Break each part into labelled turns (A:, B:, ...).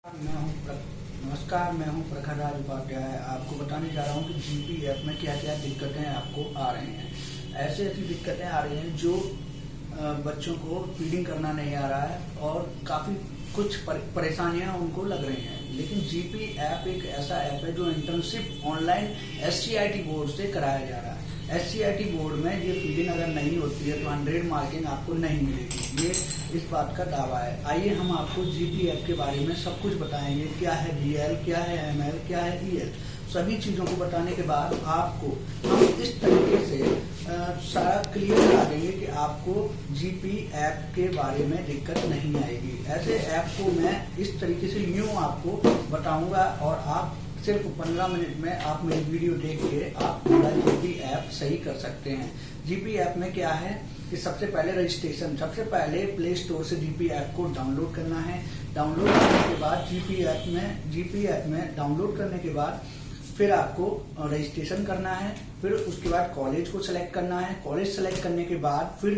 A: नमस्कार, मैं हूं प्रखर राज उपाध्याय। आपको बताने जा रहा हूं कि जीपी ऐप में क्या क्या दिक्कतें आपको आ रही हैं। ऐसी दिक्कतें आ रही हैं जो बच्चों को फीडिंग करना नहीं आ रहा है और काफ़ी कुछ परेशानियां उनको लग रही हैं। लेकिन जीपी ऐप एक ऐसा ऐप है जो इंटर्नशिप ऑनलाइन एससीआईटी बोर्ड से कराया जा रहा है। एससीआईटी बोर्ड में ये फीडिंग अगर नहीं होती है तो 100 मार्किंग आपको नहीं मिलेगी, ये इस बात का दावा है। आइए हम आपको जीपी ऐप के बारे में सब कुछ बताएंगे। क्या है बीएल, क्या है एमएल, क्या है ईएल, सभी चीज़ों को बताने के बाद आपको हम इस तरीके से सारा क्लियर करा देंगे कि आपको जीपी ऐप के बारे में दिक्कत नहीं आएगी। ऐसे ऐप को मैं इस तरीके से यूँ आपको बताऊंगा और आप सिर्फ 15 मिनट में आप मेरी वीडियो देख के आप पूरा जीपी ऐप सही कर सकते हैं। जीपी ऐप में क्या है कि सबसे पहले रजिस्ट्रेशन, सबसे पहले प्ले स्टोर से जीपी ऐप को डाउनलोड करना है। डाउनलोड करने के बाद जीपी ऐप में डाउनलोड करने के बाद फिर आपको रजिस्ट्रेशन करना है। फिर उसके बाद कॉलेज को सिलेक्ट करना है। कॉलेज सेलेक्ट करने के बाद फिर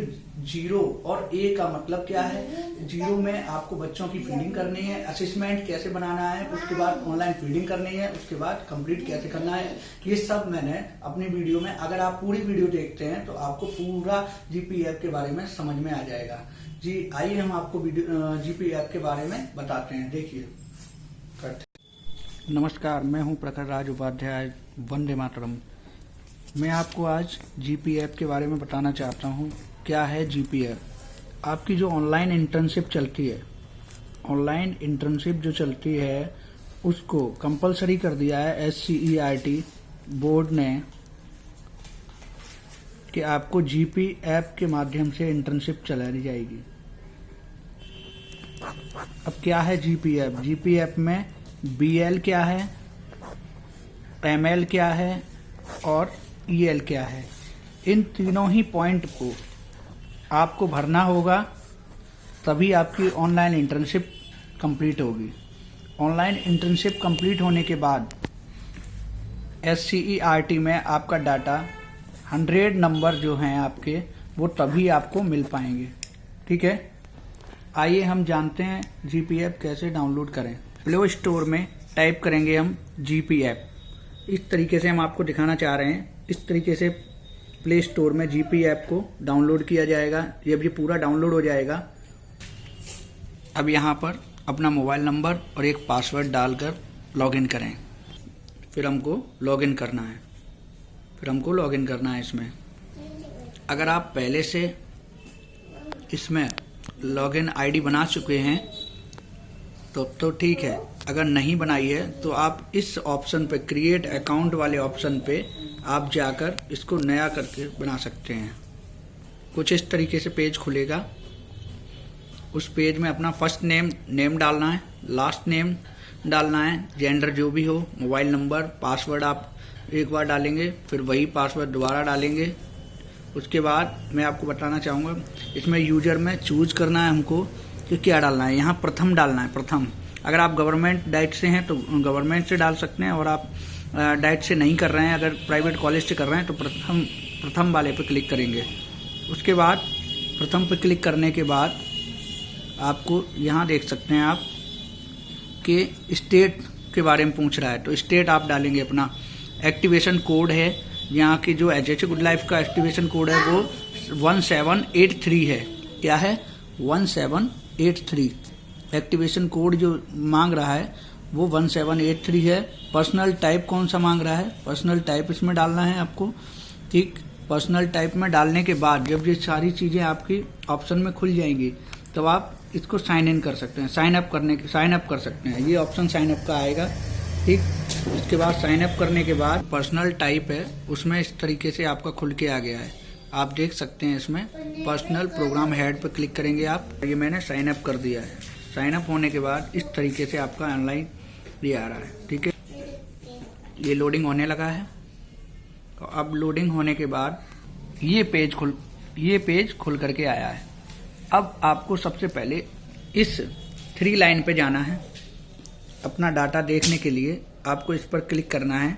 A: 0 और A का मतलब क्या है, 0 में आपको बच्चों की फीडिंग करनी है, असेसमेंट कैसे बनाना है, उसके बाद ऑनलाइन फीडिंग करनी है, उसके बाद कंप्लीट कैसे करना है। ये सब मैंने अपनी वीडियो में, अगर आप पूरी वीडियो देखते हैं तो आपको पूरा जीपी ऐप के बारे में समझ में आ जाएगा। जी आइए हम आपको जीपी ऐप के बारे में बताते हैं। देखिए नमस्कार, मैं हूं प्रखर राज उपाध्याय। वंदे मातरम। मैं आपको आज जीपी ऐप के बारे में बताना चाहता हूं। क्या है जीपी ऐप? आपकी जो ऑनलाइन इंटर्नशिप चलती है, ऑनलाइन इंटर्नशिप जो चलती है उसको कंपलसरी कर दिया है एससीईआरटी बोर्ड ने कि आपको जीपी ऐप के माध्यम से इंटर्नशिप चलाई जाएगी। अब क्या है जीपी ऐप? जीपी ऐप में बीएल क्या है, एमएल क्या है और ईएल क्या है, इन तीनों ही पॉइंट को आपको भरना होगा, तभी आपकी ऑनलाइन इंटर्नशिप कंप्लीट होगी। ऑनलाइन इंटर्नशिप कंप्लीट होने के बाद एससीईआरटी में आपका डाटा 100 नंबर जो हैं आपके, वो तभी आपको मिल पाएंगे। ठीक है, आइए हम जानते हैं जीपी ऐप कैसे डाउनलोड करें। प्ले स्टोर में टाइप करेंगे हम जीपी ऐप। इस तरीके से हम आपको दिखाना चाह रहे हैं। इस तरीके से प्ले स्टोर में जीपी ऐप को डाउनलोड किया जाएगा। जब ये पूरा डाउनलोड हो जाएगा, अब यहाँ पर अपना मोबाइल नंबर और एक पासवर्ड डालकर लॉगिन करें। फिर हमको लॉगिन करना है इसमें। अगर आप पहले से इसमें लॉगिन आईडी बना चुके हैं तो ठीक है। अगर नहीं बनाई है तो आप इस ऑप्शन पे, क्रिएट अकाउंट वाले ऑप्शन पे आप जाकर इसको नया करके बना सकते हैं। कुछ इस तरीके से पेज खुलेगा। उस पेज में अपना फर्स्ट नेम डालना है, लास्ट नेम डालना है, जेंडर जो भी हो, मोबाइल नंबर, पासवर्ड आप एक बार डालेंगे, फिर वही पासवर्ड दोबारा डालेंगे। उसके बाद मैं आपको बताना चाहूँगा, इसमें यूजर में चूज करना है हमको कि क्या डालना है। यहाँ प्रथम डालना है, प्रथम। अगर आप गवर्नमेंट डाइट से हैं तो गवर्नमेंट से डाल सकते हैं, और आप डाइट से नहीं कर रहे हैं, अगर प्राइवेट कॉलेज से कर रहे हैं तो प्रथम वाले पे क्लिक करेंगे। उसके बाद प्रथम पे क्लिक करने के बाद आपको यहाँ देख सकते हैं आप कि स्टेट के बारे में पूछ रहा है, तो स्टेट आप डालेंगे अपना। एक्टिवेशन कोड है, यहाँ की जो एचएच गुड लाइफ का एक्टिवेशन कोड है वो 1783 है। क्या है? 1783। एक्टिवेशन कोड जो मांग रहा है वो 1783 है। पर्सनल टाइप कौन सा मांग रहा है? पर्सनल टाइप इसमें डालना है आपको। ठीक, पर्सनल टाइप में डालने के बाद जब ये सारी चीज़ें आपकी ऑप्शन में खुल जाएंगी तब आप इसको साइन इन कर सकते हैं, साइन अप कर सकते हैं। ये ऑप्शन साइन अप का आएगा। ठीक, इसके बाद साइन अप करने के बाद पर्सनल टाइप है, उसमें इस तरीके से आपका खुल के आ गया है। आप देख सकते हैं इसमें पर्सनल प्रोग्राम हेड पर क्लिक करेंगे आप। ये मैंने साइन अप कर दिया है। साइन अप होने के बाद इस तरीके से आपका ऑनलाइन ये आ रहा है। ठीक है, ये लोडिंग होने लगा है। तो अब लोडिंग होने के बाद ये पेज खुल करके आया है। अब आपको सबसे पहले इस 3 लाइन पे जाना है। अपना डाटा देखने के लिए आपको इस पर क्लिक करना है।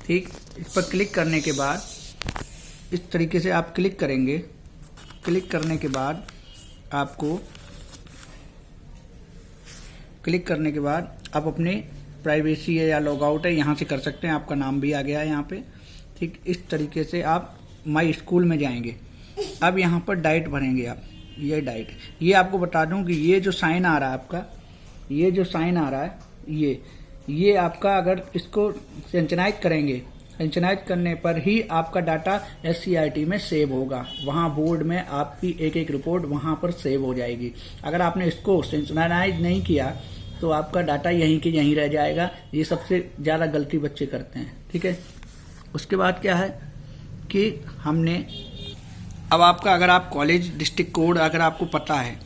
A: ठीक, इस पर क्लिक करने के बाद इस तरीके से आप क्लिक करेंगे। क्लिक करने के बाद आपको क्लिक करने के बाद आप अपने प्राइवेसी है या लॉग आउट है यहाँ से कर सकते हैं। आपका नाम भी आ गया है यहाँ पे। ठीक, इस तरीके से आप माई स्कूल में जाएंगे। अब यहाँ पर डाइट भरेंगे आप। ये डाइट, ये आपको बता दूं कि ये जो साइन आ रहा है आपका, ये जो साइन आ रहा है, ये आपका अगर इसको सिंचनाइज करेंगे, सिंचनाइज करने पर ही आपका डाटा SCRT में सेव होगा। वहाँ बोर्ड में आपकी एक एक रिपोर्ट वहाँ पर सेव हो जाएगी। अगर आपने इसको सिंचनाइज नहीं किया तो आपका डाटा यहीं के यहीं रह जाएगा। ये सबसे ज़्यादा गलती बच्चे करते हैं। ठीक है, उसके बाद क्या है कि हमने अब आपका, अगर आप कॉलेज डिस्ट्रिक्ट कोड अगर आपको पता है,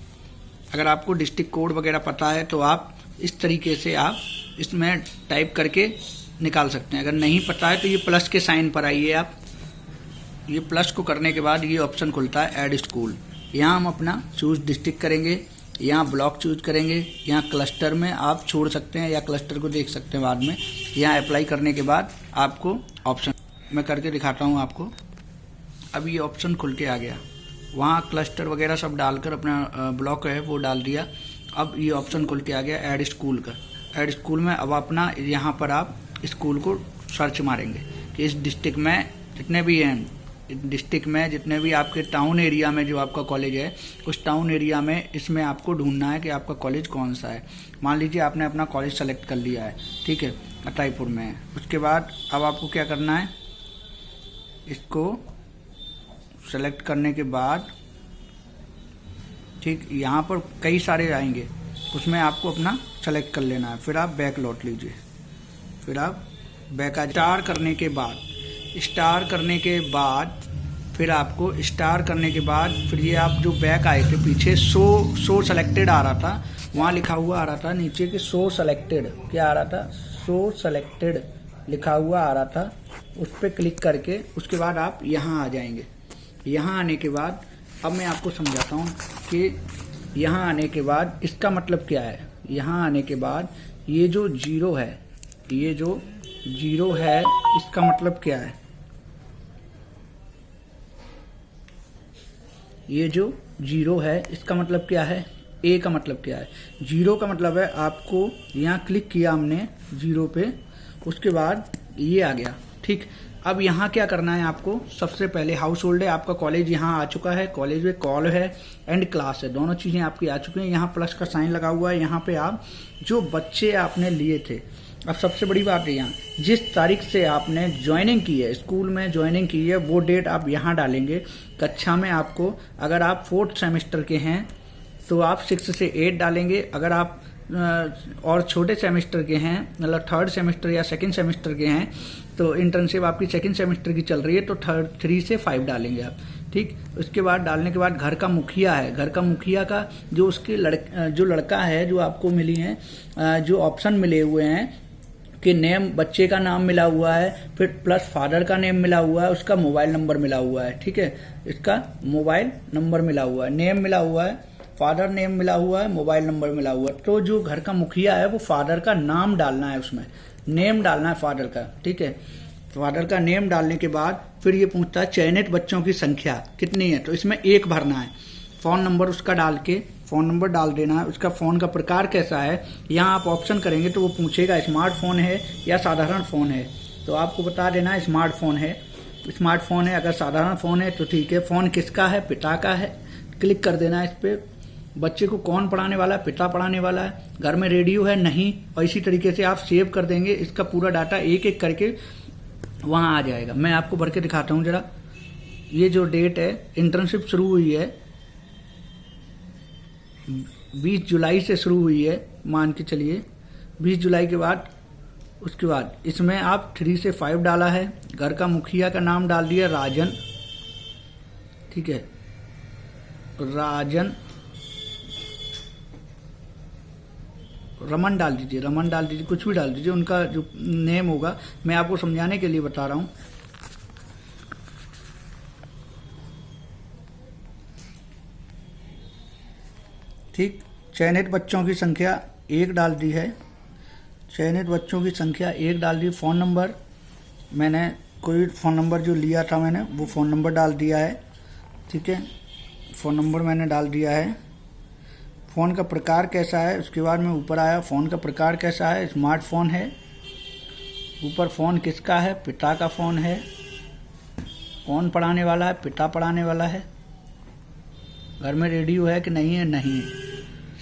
A: अगर आपको डिस्ट्रिक्ट कोड वगैरह पता है तो आप इस तरीके से आप इसमें टाइप करके निकाल सकते हैं। अगर नहीं पता है तो ये प्लस के साइन पर आइए आप। ये प्लस को करने के बाद ये ऑप्शन खुलता है ऐड स्कूल। यहाँ हम अपना चूज डिस्ट्रिक्ट करेंगे, यहाँ ब्लॉक चूज करेंगे, यहाँ क्लस्टर में आप छोड़ सकते हैं या क्लस्टर को देख सकते हैं बाद में। यहाँ अप्लाई करने के बाद आपको ऑप्शन मैं करके दिखाता हूँ आपको। अब ये ऑप्शन खुल के आ गया। वहाँ क्लस्टर वगैरह सब डालकर अपना ब्लॉक है वो डाल दिया। अब ये ऑप्शन खुल के आ गया ऐड स्कूल का। ऐड स्कूल में अब अपना यहाँ पर आप स्कूल को सर्च मारेंगे कि इस डिस्ट्रिक्ट में जितने भी हैं, डिस्ट्रिक्ट में जितने भी आपके टाउन एरिया में जो आपका कॉलेज है, उस टाउन एरिया में इसमें आपको ढूंढना है कि आपका कॉलेज कौन सा है। मान लीजिए आपने अपना कॉलेज सेलेक्ट कर लिया है, ठीक है, अटाईपुर में है। उसके बाद अब आपको क्या करना है, इसको सेलेक्ट करने के बाद ठीक यहाँ पर कई सारे आएंगे, उसमें आपको अपना सेलेक्ट कर लेना है। फिर आप बैक लौट लीजिए। फिर आप बैक स्टार करने के बाद फिर आपको स्टार करने के बाद फिर ये आप जो बैक आए थे पीछे शो सेलेक्टेड आ रहा था, वहाँ लिखा हुआ आ रहा था नीचे कि शो सेलेक्टेड, क्या आ रहा था, शो सेलेक्टेड लिखा हुआ आ रहा था। उस पर क्लिक करके उसके बाद आप यहाँ आ जाएंगे। यहाँ आने के बाद अब मैं आपको समझाता हूँ कि यहाँ आने के बाद इसका मतलब क्या है। यहाँ आने के बाद ये जो जीरो है, ये जो जीरो है इसका मतलब क्या है, ये जो जीरो है इसका मतलब क्या है, ए का मतलब क्या है। जीरो का मतलब है आपको यहाँ क्लिक किया हमने जीरो पे, उसके बाद ये आ गया। ठीक, अब यहाँ क्या करना है आपको, सबसे पहले हाउस होल्ड है आपका, कॉलेज यहाँ आ चुका है, कॉलेज में कॉल है एंड क्लास है, दोनों चीज़ें आपकी आ चुकी हैं। यहाँ प्लस का साइन लगा हुआ है, यहाँ पे आप जो बच्चे आपने लिए थे। अब सबसे बड़ी बात है, यहाँ जिस तारीख से आपने ज्वाइनिंग की है, स्कूल में ज्वाइनिंग की है, वो डेट आप यहाँ डालेंगे। कक्षा में आपको, अगर आप 4th सेमेस्टर के हैं तो आप 6 से 8 डालेंगे। अगर आप और छोटे सेमेस्टर के हैं, मतलब 3rd सेमेस्टर या 2nd सेमेस्टर के हैं, तो इंटर्नशिप आपकी 2nd सेमेस्टर की चल रही है तो 3 से 5 डालेंगे आप। ठीक, उसके बाद डालने के बाद घर का मुखिया है, घर का मुखिया का जो उसके जो लड़का है जो आपको मिली है, जो ऑप्शन मिले हुए हैं कि नेम, बच्चे का नाम मिला हुआ है, फिर प्लस फादर का नेम मिला हुआ है, उसका मोबाइल नंबर मिला हुआ है। ठीक है, इसका मोबाइल नंबर मिला हुआ है, नेम मिला हुआ है, फादर नेम मिला हुआ है, मोबाइल नंबर मिला हुआ है। तो जो घर का मुखिया है वो फादर का नाम डालना है, उसमें नेम डालना है फादर का। ठीक है, फादर का नेम डालने के बाद फिर ये पूछता है चयनित बच्चों की संख्या कितनी है, तो इसमें 1 भरना है। फ़ोन नंबर उसका डाल के फ़ोन नंबर डाल देना है। उसका फ़ोन का प्रकार कैसा है, यहाँ आप ऑप्शन करेंगे तो वो पूछेगा स्मार्टफोन है या साधारण फ़ोन है, तो आपको बता देना है स्मार्टफोन है। स्मार्टफोन है, अगर साधारण फ़ोन है तो ठीक है। फ़ोन किसका है, पिता का है, क्लिक कर देना है इस पर। बच्चे को कौन पढ़ाने वाला है, पिता पढ़ाने वाला है। घर में रेडियो है, नहीं, और इसी तरीके से आप सेव कर देंगे। इसका पूरा डाटा एक एक करके वहाँ आ जाएगा। मैं आपको भर के दिखाता हूँ जरा। ये जो डेट है, इंटर्नशिप शुरू हुई है 20 जुलाई से शुरू हुई है, मान के चलिए 20 जुलाई के बाद, उसके बाद इसमें आप 3 से 5 डाला है। घर का मुखिया का नाम डाल दिया राजन, ठीक है, राजन, रमन डाल दीजिए, रमन डाल दीजिए, कुछ भी डाल दीजिए, उनका जो नेम होगा। मैं आपको समझाने के लिए बता रहा हूँ। ठीक, चयनित बच्चों की संख्या 1 डाल दी है, चयनित बच्चों की संख्या 1 डाल दी। फ़ोन नंबर, मैंने कोई फ़ोन नंबर जो लिया था मैंने वो फ़ोन नंबर डाल दिया है। ठीक है, फ़ोन नंबर मैंने डाल दिया है। फ़ोन का प्रकार कैसा है, उसके बाद में ऊपर आया फ़ोन का प्रकार कैसा है, स्मार्टफोन है। ऊपर फ़ोन किसका है, पिता का फ़ोन है। कौन पढ़ाने वाला है, पिता पढ़ाने वाला है। घर में रेडियो है कि नहीं है, नहीं है,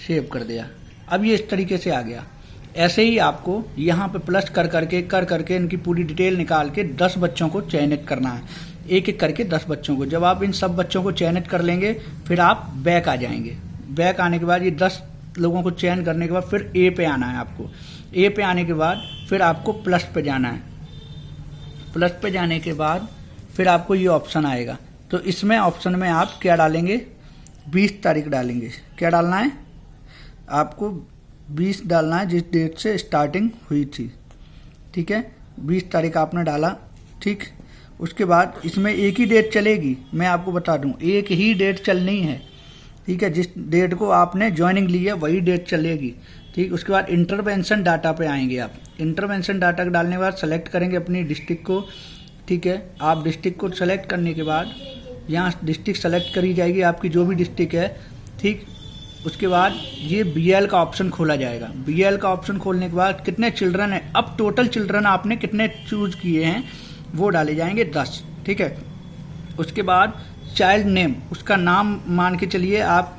A: सेव कर दिया। अब ये इस तरीके से आ गया। ऐसे ही आपको यहाँ पे प्लस कर करके इनकी पूरी डिटेल निकाल के 10 बच्चों को चयनित करना है, एक एक करके 10 बच्चों को। जब आप इन सब बच्चों को चयनित कर लेंगे फिर आप बैक आ जाएंगे। बैक आने के बाद ये 10 लोगों को चयन करने के बाद फिर ए पे आना है आपको। ए पे आने के बाद फिर आपको प्लस पे जाना है। प्लस पे जाने के बाद फिर आपको ये ऑप्शन आएगा। तो इसमें ऑप्शन में आप क्या डालेंगे, 20 तारीख डालेंगे। क्या डालना है आपको, 20 डालना है, जिस डेट से स्टार्टिंग हुई थी। ठीक है, 20 तारीख आपने डाला। ठीक, उसके बाद इसमें एक ही डेट चलेगी, मैं आपको बता दूं, एक ही डेट चलनी है। ठीक है, जिस डेट को आपने ज्वाइनिंग ली है वही डेट चलेगी। ठीक, उसके बाद इंटरवेंशन डाटा पे आएंगे आप। इंटरवेंशन डाटा डालने के बाद सेलेक्ट करेंगे अपनी डिस्ट्रिक्ट को। ठीक है, आप डिस्ट्रिक्ट को सेलेक्ट करने के बाद यहाँ डिस्ट्रिक्ट सेलेक्ट करी जाएगी आपकी जो भी डिस्ट्रिक्ट है। ठीक, उसके बाद ये BL का ऑप्शन खोला जाएगा। BL का ऑप्शन खोलने के बाद कितने चिल्ड्रन है, अब टोटल चिल्ड्रन आपने कितने चूज किए हैं वो डाले जाएंगे 10। ठीक है, उसके बाद चाइल्ड नेम, उसका नाम मान के चलिए आप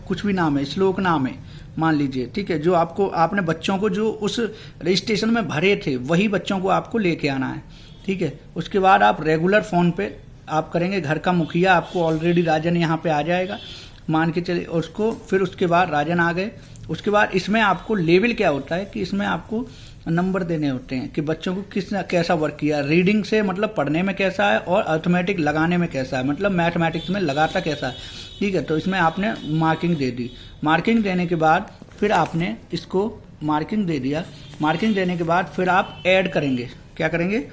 A: कुछ भी नाम है, श्लोक नाम है मान लीजिए। ठीक है, जो आपने बच्चों को जो उस रजिस्ट्रेशन में भरे थे वही बच्चों को आपको लेके आना है। ठीक है, उसके बाद आप रेगुलर फोन पे आप करेंगे। घर का मुखिया आपको ऑलरेडी राजन यहाँ पे आ जाएगा मान के चलिए उसको। फिर उसके बाद राजन आ गए। उसके बाद इसमें आपको लेवल क्या होता है कि इसमें आपको नंबर देने होते हैं कि बच्चों को कैसा वर्क किया, रीडिंग से मतलब पढ़ने में कैसा है, और अर्थमेटिक लगाने में कैसा है, मतलब मैथमेटिक्स में लगाता कैसा है। ठीक है, तो इसमें आपने मार्किंग दे दी। मार्किंग देने के बाद फिर आपने इसको मार्किंग दे दिया। मार्किंग देने के बाद फिर आप ऐड करेंगे। क्या करेंगे,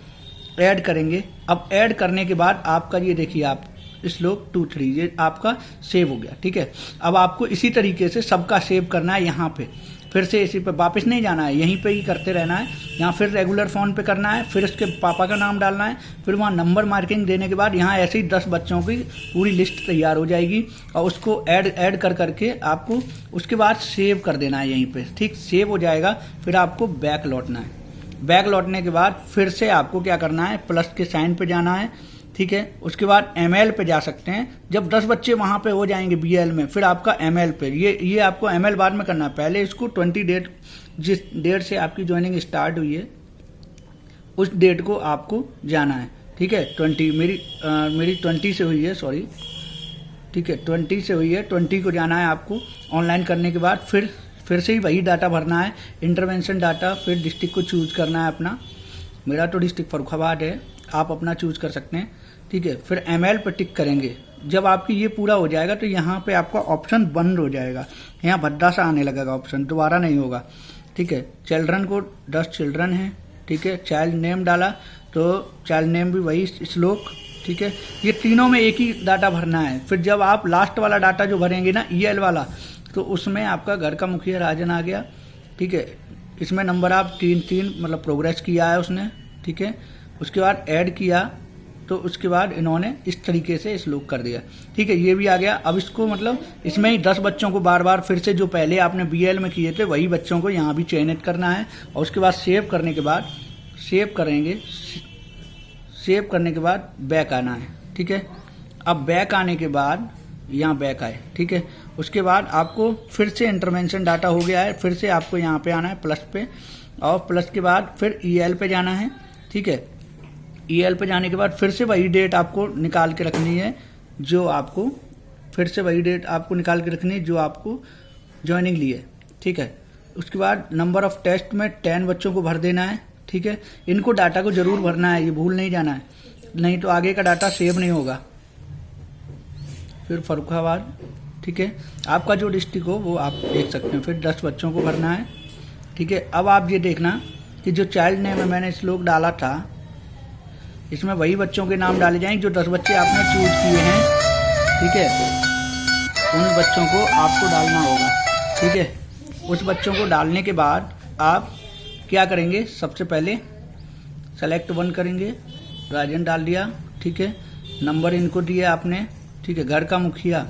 A: ऐड करेंगे। अब ऐड करने के बाद आपका ये देखिए, आप श्लोक 2, 3 ये आपका सेव हो गया। ठीक है, अब आपको इसी तरीके से सबका सेव करना है। यहाँ पे फिर से इसी पे वापस नहीं जाना है, यहीं पे ही करते रहना है। यहाँ फिर रेगुलर फोन पे करना है, फिर उसके पापा का नाम डालना है, फिर वहाँ नंबर मार्किंग देने के बाद यहाँ ऐसे ही 10 बच्चों की पूरी लिस्ट तैयार हो जाएगी और उसको ऐड कर करके आपको उसके बाद सेव कर देना है यहीं पे। ठीक, सेव हो जाएगा। फिर आपको बैक लौटना है। बैक लौटने के बाद फिर से आपको क्या करना है, प्लस के साइन पे जाना है। ठीक है, उसके बाद ML पे जा सकते हैं। जब 10 बच्चे वहां पे हो जाएंगे BL में, फिर आपका ML पे, ये आपको ML बाद में करना है। पहले इसको 20 डेट, जिस डेट से आपकी ज्वाइनिंग स्टार्ट हुई है उस डेट को आपको जाना है। ठीक है, 20 मेरी 20 से हुई है, सॉरी। ठीक है, 20 से हुई है, 20 को जाना है आपको। ऑनलाइन करने के बाद फिर से ही वही डाटा भरना है, इंटरवेंशन डाटा। फिर डिस्ट्रिक्ट को चूज करना है अपना। मेरा तो डिस्ट्रिक्ट फर्रुखाबाद है, आप अपना चूज कर सकते हैं। ठीक है, फिर ML पर टिक करेंगे। जब आपकी ये पूरा हो जाएगा तो यहाँ पे आपका ऑप्शन बंद हो जाएगा, यहाँ भद्दा सा आने लगेगा ऑप्शन, दोबारा नहीं होगा। ठीक है, चिल्ड्रन को 10 चिल्ड्रन है। ठीक है, चाइल्ड नेम डाला तो चाइल्ड नेम भी वही श्लोक। ठीक है, ये तीनों में एक ही डाटा भरना है। फिर जब आप लास्ट वाला डाटा जो भरेंगे ना EL वाला, तो उसमें आपका घर का मुखिया राजन आ गया। ठीक है, इसमें नंबर आप 3 मतलब प्रोग्रेस किया है उसने। ठीक है, उसके बाद ऐड किया तो उसके बाद इन्होंने इस तरीके से श्लोक कर दिया। ठीक है, ये भी आ गया। अब इसको मतलब इसमें ही 10 बच्चों को बार बार फिर से जो पहले आपने BL में किए थे वही बच्चों को यहाँ भी चयनित करना है। और उसके बाद सेव करने के बाद सेव करेंगे। सेव करने के बाद बैक आना है। ठीक है, अब बैक आने के बाद यहाँ बैक आए। ठीक है, उसके बाद आपको फिर से इंटरवेंशन डाटा हो गया है, फिर से आपको यहाँ पे आना है प्लस पे, और प्लस के बाद फिर EL पे जाना है। ठीक है, EL पे जाने के बाद फिर से वही डेट आपको निकाल के रखनी है जो आपको ज्वाइनिंग ली है। ठीक है, उसके बाद नंबर ऑफ टेस्ट में 10 बच्चों को भर देना है। ठीक है, इनको डाटा को जरूर भरना है, ये भूल नहीं जाना है, नहीं तो आगे का डाटा सेव नहीं होगा। फिर फर्रुखाबाद। ठीक है, आपका जो डिस्ट्रिक्ट हो वो आप देख सकते हैं। फिर 10 बच्चों को भरना है। ठीक है, अब आप ये देखना कि जो चाइल्ड नेम में मैंने श्लोक डाला था इसमें वही बच्चों के नाम डाले जाएंगे जो 10 बच्चे आपने चूज किए हैं। ठीक है, उन बच्चों को आपको डालना होगा। ठीक है, उस बच्चों को डालने के बाद आप क्या करेंगे, सबसे पहले सेलेक्ट 1 करेंगे, राजन डाल दिया। ठीक है, नंबर इनको दिया आपने। ठीक है, घर का मुखिया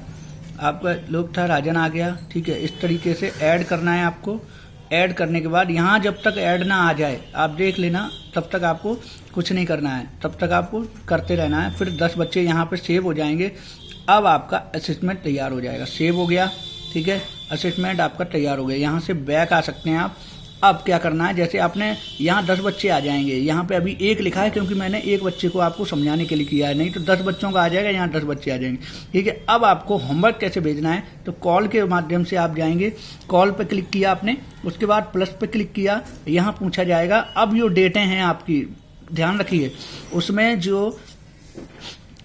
A: आपका लोग था राजन आ गया। ठीक है, इस तरीके से ऐड करना है आपको। ऐड करने के बाद यहाँ जब तक ऐड ना आ जाए आप देख लेना, तब तक आपको कुछ नहीं करना है, तब तक आपको करते रहना है। फिर 10 बच्चे यहाँ पे सेव हो जाएंगे। अब आपका असेसमेंट तैयार हो जाएगा। सेव हो गया, ठीक है, असेसमेंट आपका तैयार हो गया। यहाँ से बैक आ सकते हैं आप। अब क्या करना है, जैसे आपने यहाँ 10 बच्चे आ जाएंगे, यहाँ पे अभी 1 लिखा है क्योंकि मैंने 1 बच्चे को आपको समझाने के लिए किया है, नहीं तो 10 बच्चों का आ जाएगा, यहाँ 10 बच्चे आ जाएंगे। ठीक है, अब आपको होमवर्क कैसे भेजना है, तो कॉल के माध्यम से आप जाएंगे। कॉल पे क्लिक किया आपने, उसके बाद प्लस पे क्लिक किया, यहाँ पूछा जाएगा। अब जो डेटें हैं आपकी, ध्यान रखिए, उसमें जो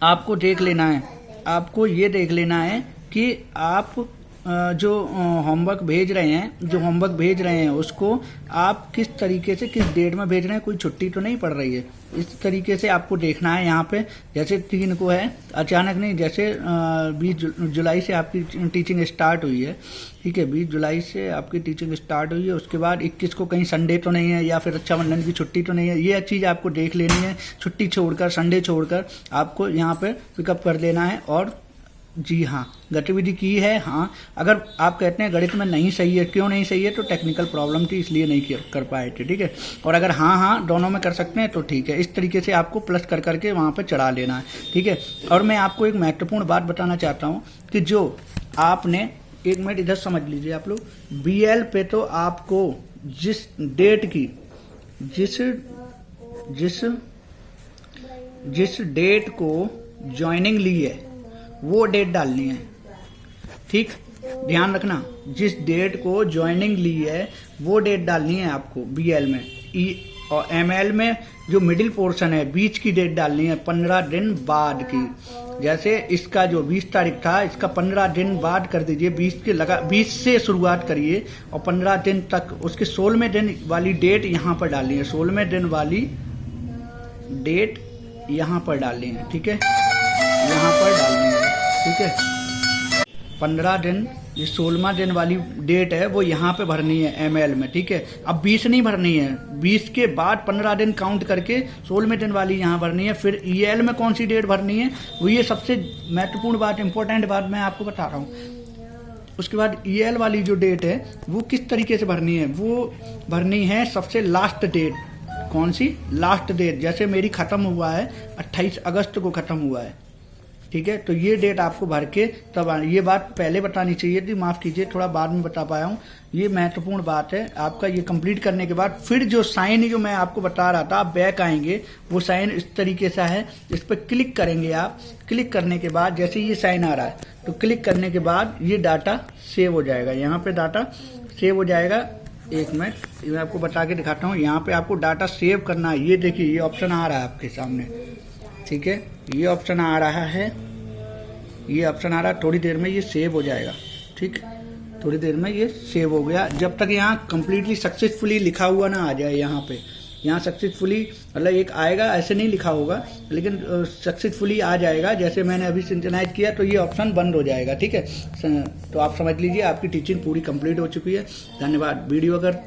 A: आपको देख लेना है, आपको ये देख लेना है कि आप जो होमवर्क भेज रहे हैं उसको आप किस तरीके से, किस डेट में भेज रहे हैं। कोई छुट्टी तो नहीं पड़ रही है, इस तरीके से आपको देखना है। यहाँ पे जैसे 3 को है, अचानक नहीं, जैसे 20 जुलाई से आपकी टीचिंग स्टार्ट हुई है। ठीक है, 20 जुलाई से आपकी टीचिंग स्टार्ट हुई है। उसके बाद 21 को कहीं संडे तो नहीं है या फिर रक्षाबंधन की छुट्टी तो नहीं है, ये चीज़ आपको देख लेनी है। छुट्टी छोड़कर, संडे छोड़कर आपको यहाँ पे पिकअप कर लेना है। और जी हाँ, गतिविधि की है। हाँ, अगर आप कहते हैं गणित में नहीं सही है, क्यों नहीं सही है, तो टेक्निकल प्रॉब्लम थी इसलिए नहीं कर पाए थे। ठीक है, और अगर हाँ दोनों में कर सकते हैं तो ठीक है। इस तरीके से आपको प्लस कर करके वहाँ पे चढ़ा लेना है। ठीक है, और मैं आपको एक महत्वपूर्ण बात बताना चाहता हूँ कि जो आपने, 1 मिनट इधर समझ लीजिए आप लोग, BL पे तो आपको जिस डेट की, जिस डेट को ज्वाइनिंग ली है वो डेट डालनी है। ठीक, ध्यान रखना, जिस डेट को ज्वाइनिंग ली है वो डेट डालनी है आपको BL में। और ML में जो मिडिल पोर्शन है, बीच की डेट डालनी है 15 दिन बाद की। जैसे इसका जो 20 तारीख था, इसका 15 दिन बाद कर दीजिए। 20 से शुरुआत करिए और 15 दिन तक, उसके 16वें दिन वाली डेट यहाँ पर डालनी है। 16वें दिन वाली डेट यहाँ पर डालनी है। ठीक है, यहाँ पर डालनी है। ठीक है, 15 दिन, ये 16वां दिन वाली डेट है वो यहाँ पे भरनी है ML में। ठीक है, अब 20 नहीं भरनी है, 20 के बाद 15 दिन काउंट करके 16वें दिन वाली यहाँ भरनी है। फिर EL में कौन सी डेट भरनी है, वो ये सबसे महत्वपूर्ण बात, इंपॉर्टेंट बात मैं आपको बता रहा हूँ। उसके बाद EL वाली जो डेट है वो किस तरीके से भरनी है, वो भरनी है सबसे लास्ट डेट। कौन सी लास्ट डेट, जैसे मेरी खत्म हुआ है 28 अगस्त को खत्म हुआ है। ठीक है, तो ये डेट आपको भर के तब ये बात पहले बतानी चाहिए थी, माफ कीजिए, थोड़ा बाद में बता पाया हूँ। ये महत्वपूर्ण बात है। आपका ये कंप्लीट करने के बाद फिर जो साइन जो मैं आपको बता रहा था, आप बैक आएंगे, वो साइन इस तरीके से है, इस पर क्लिक करेंगे आप। क्लिक करने के बाद जैसे ये साइन आ रहा है तो क्लिक करने के बाद ये डाटा सेव हो जाएगा। यहाँ पे डाटा सेव हो जाएगा। 1 मिनट मैं आपको बता के दिखाता हूँ। यहाँ पे आपको डाटा सेव करना है। ये देखिए, ये ऑप्शन आ रहा है आपके सामने। ठीक है, ये ऑप्शन आ रहा है, ये ऑप्शन आ रहा है। थोड़ी देर में ये सेव हो जाएगा। ठीक, थोड़ी देर में ये सेव हो गया। जब तक यहाँ कंप्लीटली सक्सेसफुली लिखा हुआ ना आ जाए, यहाँ सक्सेसफुली मतलब एक आएगा, ऐसे नहीं लिखा होगा, लेकिन सक्सेसफुली आ जाएगा। जैसे मैंने अभी सिंक्रोनाइज किया तो ये ऑप्शन बंद हो जाएगा। ठीक है, तो आप समझ लीजिए आपकी टीचिंग पूरी कंप्लीट हो चुकी है। धन्यवाद। वीडियो अगर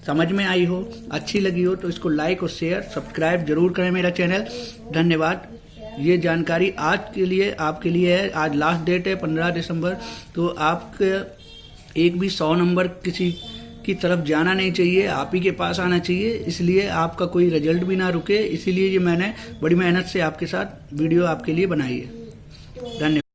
A: समझ में आई हो, अच्छी लगी हो, तो इसको लाइक और शेयर, सब्सक्राइब जरूर करें मेरा चैनल। धन्यवाद। ये जानकारी आज के लिए, आपके लिए है। आज लास्ट डेट है 15 दिसंबर, तो आपके एक भी 100 नंबर किसी की तरफ जाना नहीं चाहिए, आप ही के पास आना चाहिए। इसलिए आपका कोई रिजल्ट भी ना रुके, इसीलिए ये मैंने बड़ी मेहनत से आपके साथ वीडियो आपके लिए बनाई है। धन्यवाद।